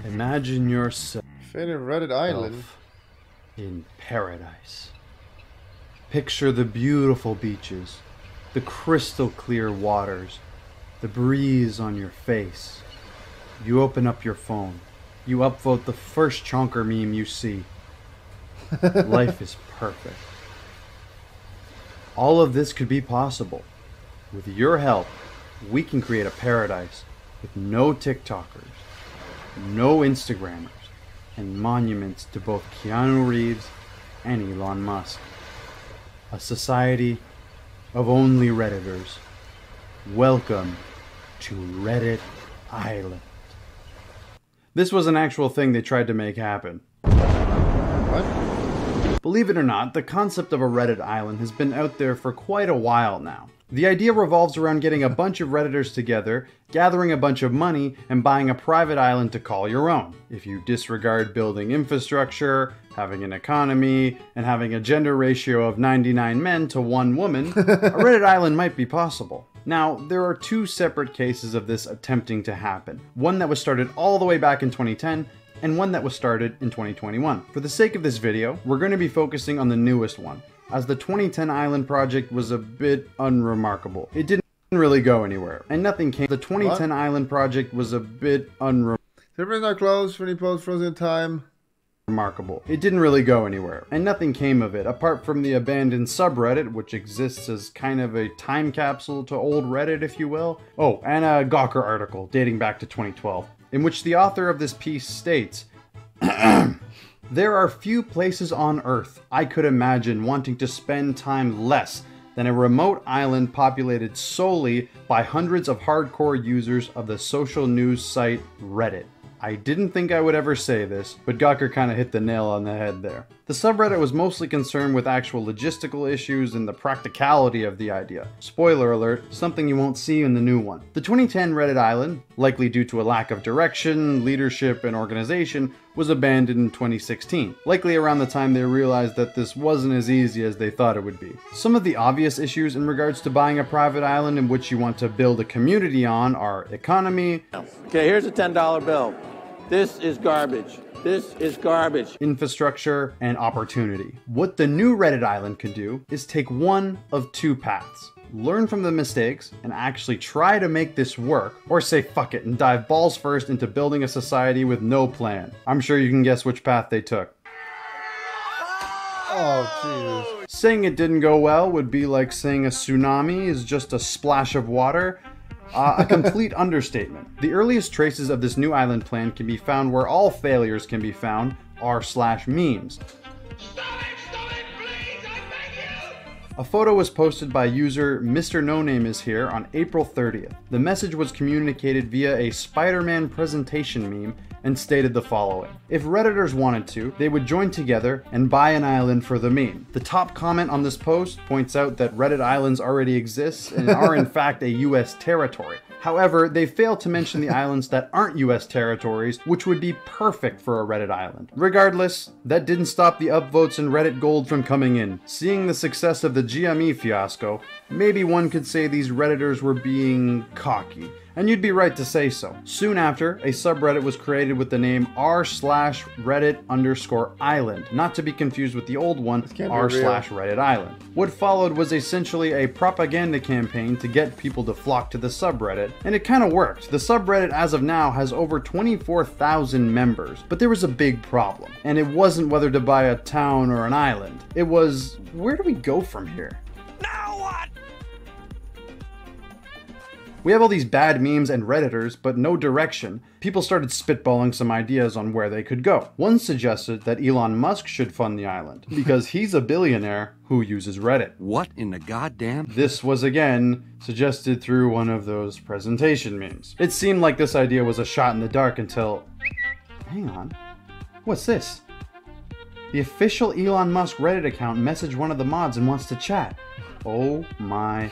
Imagine yourself Favorite Reddit island. in paradise. Picture the beautiful beaches, the crystal clear waters, the breeze on your face. You open up your phone. You upvote the first chonker meme you see. Life is perfect. All of this could be possible. With your help, we can create a paradise with no TikTokers, no Instagrammers, and monuments to both Keanu Reeves and Elon Musk. A society of only Redditors. Welcome to Reddit Island. This was an actual thing they tried to make happen. What? Believe it or not, the concept of a Reddit island has been out there for quite a while now. The idea revolves around getting a bunch of Redditors together, gathering a bunch of money, and buying a private island to call your own. If you disregard building infrastructure, having an economy, and having a gender ratio of 99 men to 1 woman, a Reddit island might be possible. Now, there are 2 separate cases of this attempting to happen. One that was started all the way back in 2010, and one that was started in 2021. For the sake of this video, we're going to be focusing on the newest one, as the 2010 island project was a bit unremarkable. It didn't really go anywhere, and nothing came. The 2010 island project was a bit Servers not closed for any post frozen time. Remarkable. It didn't really go anywhere, and nothing came of it, apart from the abandoned subreddit, which exists as kind of a time capsule to old Reddit, if you will. Oh, and a Gawker article dating back to 2012, in which the author of this piece states, "There are few places on Earth I could imagine wanting to spend time less than a remote island populated solely by hundreds of hardcore users of the social news site Reddit." I didn't think I would ever say this, but Gawker kind of hit the nail on the head there. The subreddit was mostly concerned with actual logistical issues and the practicality of the idea. Spoiler alert, something you won't see in the new one. The 2010 Reddit island, likely due to a lack of direction, leadership, and organization, was abandoned in 2016, likely around the time they realized that this wasn't as easy as they thought it would be. Some of the obvious issues in regards to buying a private island in which you want to build a community on are economy. Okay, here's a $10 bill. This is garbage. This is garbage. Infrastructure and opportunity. What the new Reddit island can do is take one of 2 paths. Learn from the mistakes and actually try to make this work, or say fuck it and dive balls first into building a society with no plan. I'm sure you can guess which path they took. Oh, Jesus. Saying it didn't go well would be like saying a tsunami is just a splash of water. A complete understatement. The earliest traces of this new island plan can be found where all failures can be found, r/memes. A photo was posted by user Mr. No Name is here on April 30th. The message was communicated via a Spider-Man presentation meme and stated the following. If Redditors wanted to, they would join together and buy an island for the meme. The top comment on this post points out that Reddit islands already exist and are in fact a US territory. However, they fail to mention the islands that aren't US territories, which would be perfect for a Reddit island. Regardless, that didn't stop the upvotes and Reddit gold from coming in. Seeing the success of the GME fiasco, maybe one could say these Redditors were being cocky. And you'd be right to say so. Soon after, a subreddit was created with the name r/Reddit_island, not to be confused with the old one, r/Reddit Island. What followed was essentially a propaganda campaign to get people to flock to the subreddit, and it kind of worked. The subreddit as of now has over 24,000 members, but there was a big problem. And it wasn't whether to buy a town or an island. It was, where do we go from here? Now what? We have all these bad memes and Redditors, but no direction. People started spitballing some ideas on where they could go. One suggested that Elon Musk should fund the island, because he's a billionaire who uses Reddit. What in the goddamn? This was again suggested through one of those presentation memes. It seemed like this idea was a shot in the dark until... Hang on. What's this? The official Elon Musk Reddit account messaged one of the mods and wants to chat. Oh my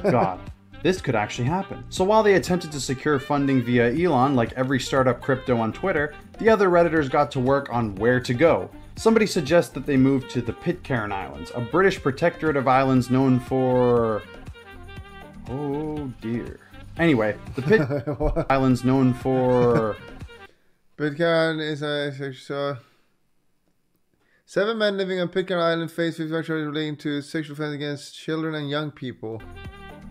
god. This could actually happen. So while they attempted to secure funding via Elon, like every startup crypto on Twitter, the other Redditors got to work on where to go. Somebody suggests that they move to the Pitcairn Islands, a British protectorate of islands known for... Oh dear. Anyway, the Pitcairn Island's known for... Pitcairn is a... 7 men living on Pitcairn Island face 50 charges relating to sexual offense against children and young people.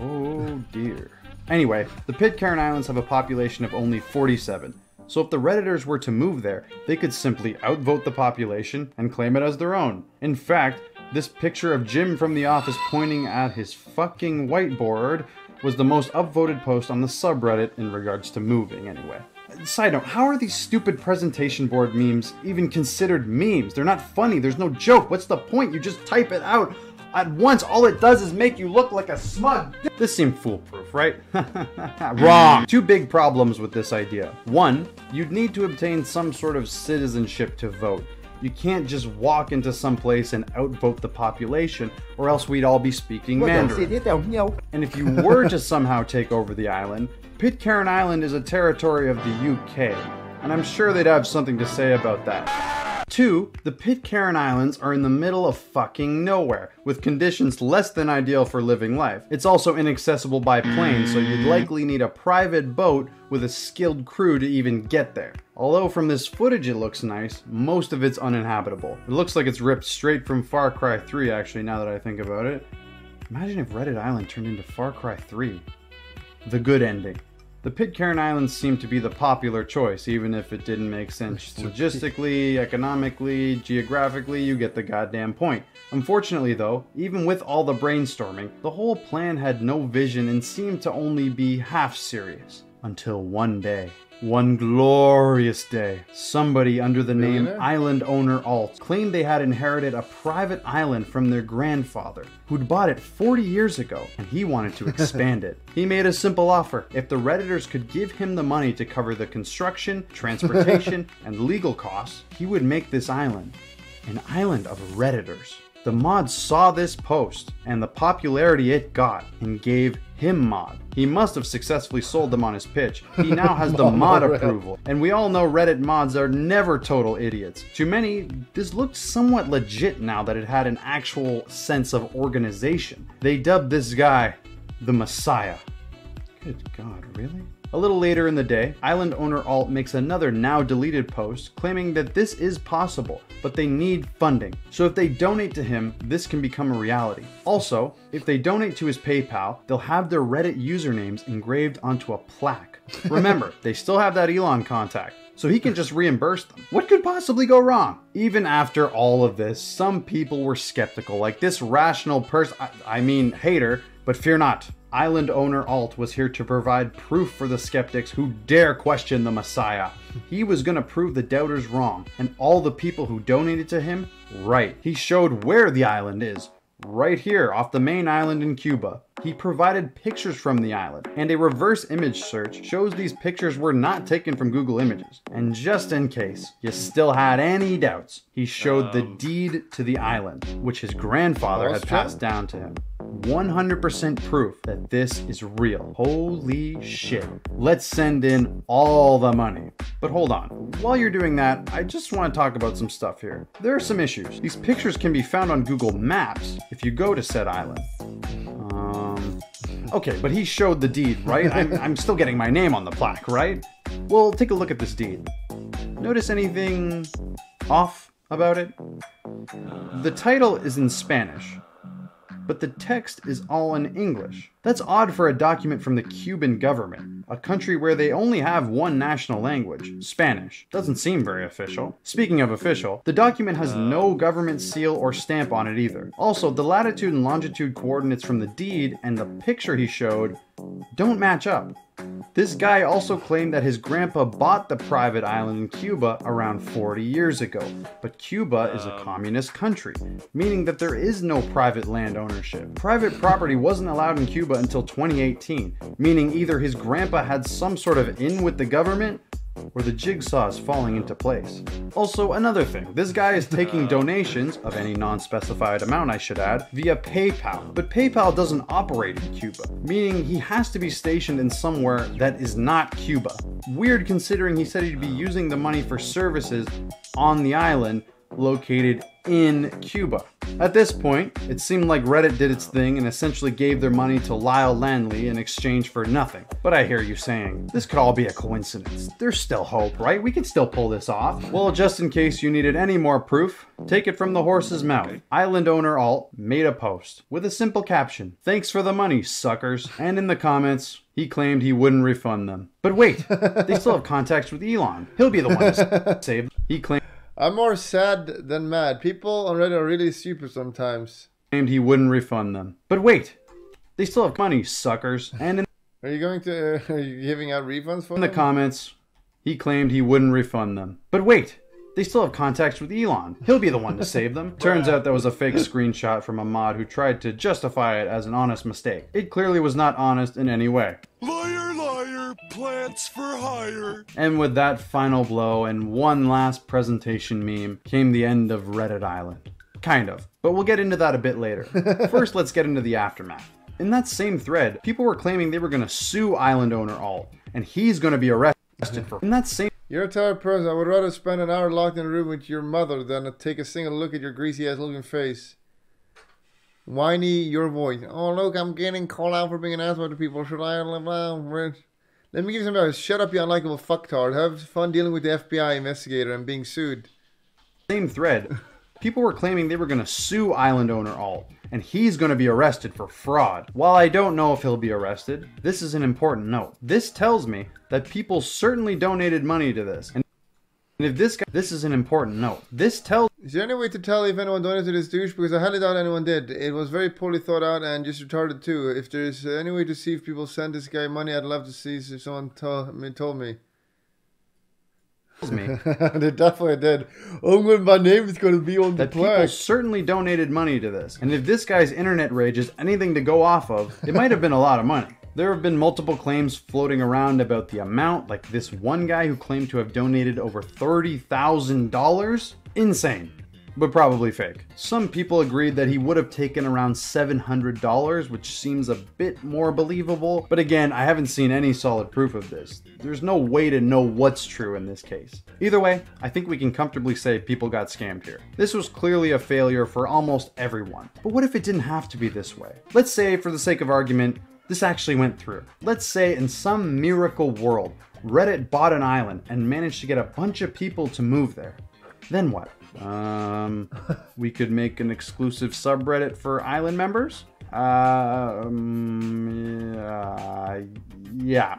Oh dear. Anyway, the Pitcairn Islands have a population of only 47. So if the Redditors were to move there, they could simply outvote the population and claim it as their own. In fact, this picture of Jim from The Office pointing at his fucking whiteboard was the most upvoted post on the subreddit in regards to moving anyway. Side note, how are these stupid presentation board memes even considered memes? They're not funny, there's no joke. What's the point? You just type it out at once. All it does is make you look like a smug. This seemed foolproof, right? Wrong. 2 big problems with this idea. 1, you'd need to obtain some sort of citizenship to vote. You can't just walk into some place and outvote the population, or else we'd all be speaking Mandarin. And if you were to somehow take over the island, Pitcairn Island is a territory of the UK, and I'm sure they'd have something to say about that. 2, the Pitcairn Islands are in the middle of fucking nowhere, with conditions less than ideal for living life. It's also inaccessible by plane, so you'd likely need a private boat with a skilled crew to even get there. Although from this footage it looks nice, most of it's uninhabitable. It looks like it's ripped straight from Far Cry 3 actually, now that I think about it. Imagine if Reddit Island turned into Far Cry 3. The good ending. The Pitcairn Islands seem to be the popular choice, even if it didn't make sense logistically, economically, geographically, you get the goddamn point. Unfortunately though, even with all the brainstorming, the whole plan had no vision and seemed to only be half serious. Until one day. One glorious day, somebody under the name Island Owner Alt claimed they had inherited a private island from their grandfather, who'd bought it 40 years ago, and he wanted to expand it. He made a simple offer. If the Redditors could give him the money to cover the construction, transportation, and legal costs, he would make this island an island of Redditors. The mods saw this post and the popularity it got and gave him mod. He must have successfully sold them on his pitch. He now has the mod approval, and we all know Reddit mods are never total idiots. To many, this looked somewhat legit now that it had an actual sense of organization. They dubbed this guy the Messiah. Good God, really? A little later in the day, Island Owner Alt makes another now deleted post claiming that this is possible, but they need funding. So if they donate to him, this can become a reality. Also, if they donate to his PayPal, they'll have their Reddit usernames engraved onto a plaque. Remember, they still have that Elon contact, so he can just reimburse them. What could possibly go wrong? Even after all of this, some people were skeptical, like this rational person, I mean hater, but fear not. Island Owner Alt was here to provide proof for the skeptics who dare question the Messiah. He was gonna prove the doubters wrong, and all the people who donated to him, right. He showed where the island is, right here off the main island in Cuba. He provided pictures from the island, and a reverse image search shows these pictures were not taken from Google Images. And just in case you still had any doubts, he showed the deed to the island, which his grandfather had passed down to him. 100% proof that this is real. Holy shit. Let's send in all the money. But hold on, while you're doing that, I just want to talk about some stuff here. There are some issues. These pictures can be found on Google Maps if you go to said island. Okay, but he showed the deed, right? I'm still getting my name on the plaque, right? Well, take a look at this deed. Notice anything off about it? The title is in Spanish, but the text is all in English. That's odd for a document from the Cuban government, a country where they only have one national language, Spanish. Doesn't seem very official. Speaking of official, the document has no government seal or stamp on it either. Also, the latitude and longitude coordinates from the deed and the picture he showed don't match up. This guy also claimed that his grandpa bought the private island in Cuba around 40 years ago, but Cuba is a communist country, meaning that there is no private land ownership. Private property wasn't allowed in Cuba until 2018, meaning either his grandpa had some sort of in with the government, or the jigsaw is falling into place. Also, another thing, this guy is taking donations, of any non-specified amount I should add, via PayPal. But PayPal doesn't operate in Cuba, meaning he has to be stationed in somewhere that is not Cuba. Weird considering he said he'd be using the money for services on the island, located in Cuba. At this point, it seemed like Reddit did its thing and essentially gave their money to Lyle Landley in exchange for nothing. But I hear you saying, this could all be a coincidence. There's still hope, right? We can still pull this off. Well, just in case you needed any more proof, take it from the horse's mouth. Island owner Alt made a post with a simple caption, "Thanks for the money, suckers." And in the comments, he claimed he wouldn't refund them. But wait, they still have contacts with Elon. He'll be the one to save them. He claimed I'm more sad than mad. People on Reddit are really stupid sometimes. He wouldn't refund them. But wait, they still have money, suckers. And in Are you going to... are you giving out refunds for the them? comments, he claimed he wouldn't refund them. But wait, they still have contacts with Elon. He'll be the one to save them. Turns out that was a fake screenshot from a mod who tried to justify it as an honest mistake. It clearly was not honest in any way. Liar, liar, plants for hire. And with that final blow and one last presentation meme came the end of Reddit Island. Kind of, but we'll get into that a bit later. First, let's get into the aftermath. In that same thread, people were claiming they were going to sue island owner Alt, and he's going to be arrested for. In that same You're a tired person. I would rather spend an hour locked in a room with your mother than to take a single look at your greasy ass looking face. Whiny your voice. Oh look, I'm getting called out for being an asshole to people. Should I live out? Let me give you some advice. Shut up, you unlikable fucktard. Have fun dealing with the FBI investigator and being sued. same thread, people were claiming they were going to sue island owner Alt, and he's going to be arrested for fraud. While I don't know if he'll be arrested, this is an important note. This tells me that people certainly donated money to this. And if this is an important note. This tells Is there any way to tell if anyone donated to this douche? Because I highly doubt anyone did. It was very poorly thought out and just retarded too. If there's any way to see if people sent this guy money, I'd love to see if someone told me. me They definitely did. Oh, my name is going to be on the that people plaque. certainly donated money to this. And if this guy's internet rage is anything to go off of, it might have been a lot of money. There have been multiple claims floating around about the amount, like this one guy who claimed to have donated over $30,000. Insane, but probably fake. Some people agreed that he would have taken around $700, which seems a bit more believable. But again, I haven't seen any solid proof of this. There's no way to know what's true in this case. Either way, I think we can comfortably say people got scammed here. This was clearly a failure for almost everyone. But what if it didn't have to be this way? Let's say, for the sake of argument, this actually went through. Let's say in some miracle world, Reddit bought an island and managed to get a bunch of people to move there. Then what? We could make an exclusive subreddit for island members? Yeah,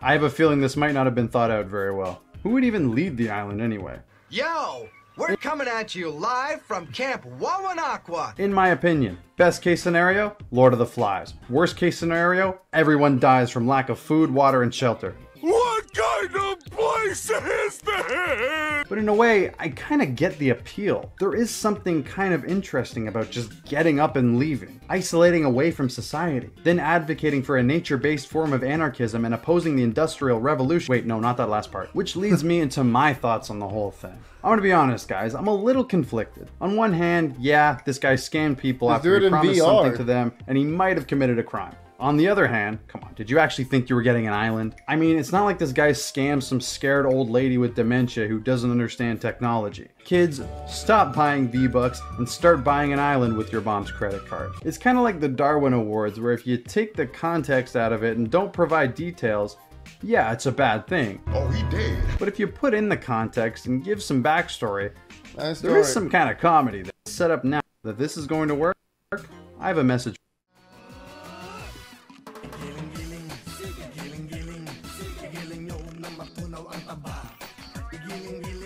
I have a feeling this might not have been thought out very well. Who would even lead the island anyway? Yo, we're coming at you live from Camp Wawanakwa. In my opinion, best case scenario, Lord of the Flies. Worst case scenario, everyone dies from lack of food, water, and shelter. What kind of place is this? But in a way, I kind of get the appeal. There is something kind of interesting about just getting up and leaving, isolating away from society, then advocating for a nature-based form of anarchism and opposing the Industrial Revolution. Wait, no, not that last part. Which leads me into my thoughts on the whole thing. I'm gonna be honest, guys, I'm a little conflicted. On one hand, yeah, this guy scammed people Let's after do it he in promised VR. something to them, and he might have committed a crime. On the other hand, come on, did you actually think you were getting an island? I mean, it's not like this guy scammed some scared old lady with dementia who doesn't understand technology. Kids, stop buying V-Bucks and start buying an island with your mom's credit card. It's kind of like the Darwin Awards, where if you take the context out of it and don't provide details, yeah, it's a bad thing. Oh, he did. But if you put in the context and give some backstory, Nice there is story. some kind of comedy that's set up now. That this is going to work, I have a message. Giling, giling, giling, giling, giling, giling,